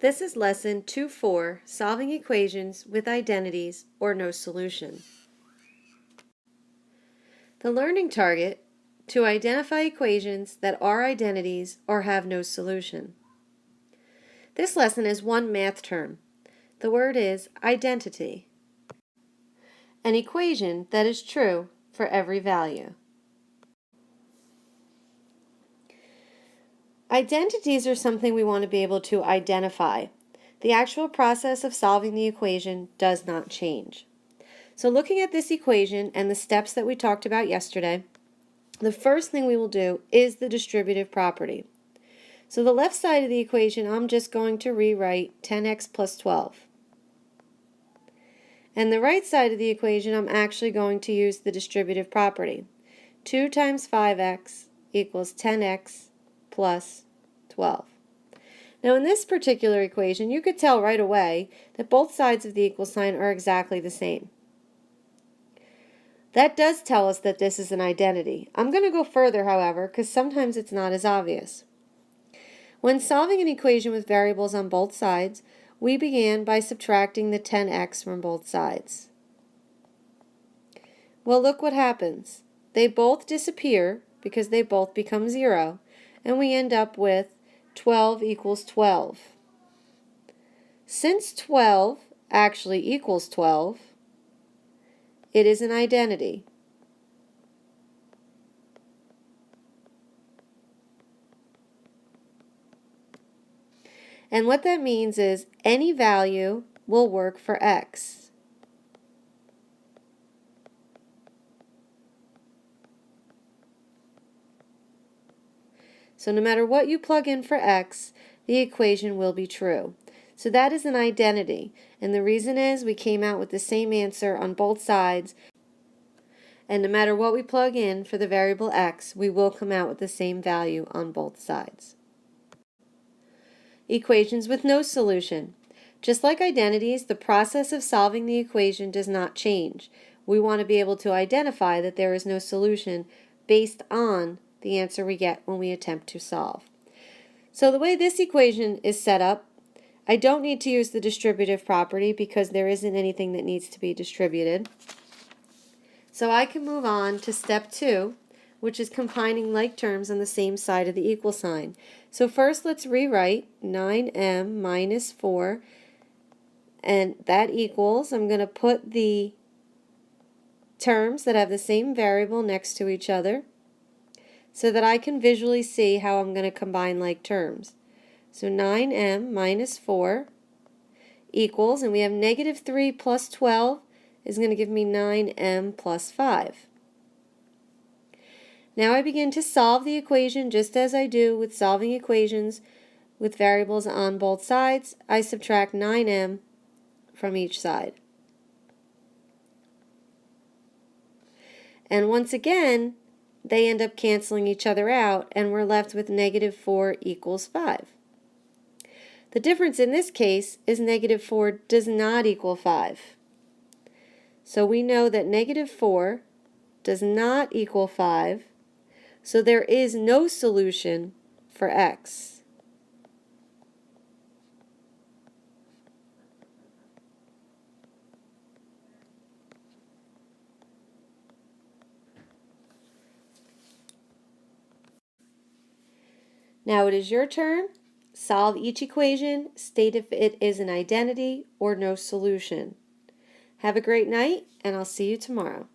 This is lesson 2-4, solving equations with identities or no solution. The learning target, to identify equations that are identities or have no solution. This lesson is one math term. The word is identity. An equation that is true for every value. Identities are something we want to be able to identify. The actual process of solving the equation does not change. So looking at this equation and the steps that we talked about yesterday, the first thing we will do is the distributive property. So the left side of the equation, I'm just going to rewrite 10x plus 12. And the right side of the equation, I'm actually going to use the distributive property. 2 times 5x equals 10x plus 12. Now in this particular equation, you could tell right away that both sides of the equal sign are exactly the same. That does tell us that this is an identity. I'm going to go further, however, because sometimes it's not as obvious. When solving an equation with variables on both sides, we began by subtracting the 10x from both sides. Well, look what happens. They both disappear because they both become 0, and we end up with 12 equals 12. Since 12 actually equals 12, it is an identity. And what that means is any value will work for x. So no matter what you plug in for x, the equation will be true. So that is an identity. And the reason is we came out with the same answer on both sides. And no matter what we plug in for the variable x, we will come out with the same value on both sides. Equations with no solution. Just like identities, the process of solving the equation does not change. We want to be able to identify that there is no solution based on the answer we get when we attempt to solve. So the way this equation is set up, I don't need to use the distributive property because there isn't anything that needs to be distributed. So I can move on to step 2, which is combining like terms on the same side of the equal sign. So first let's rewrite 9m minus 4, and that equals, I'm going to put the terms that have the same variable next to each other so that I can visually see how I'm going to combine like terms. So 9m minus 4 equals, and we have negative 3 plus 12 is going to give me 9m plus 5. Now I begin to solve the equation just as I do with solving equations with variables on both sides. I subtract 9m from each side. And once again, they end up canceling each other out, and we're left with negative 4 equals 5. The difference in this case is negative 4 does not equal 5. So we know that negative 4 does not equal 5, so there is no solution for x. Now it is your turn. Solve each equation, state if it is an identity or no solution. Have a great night, and I'll see you tomorrow.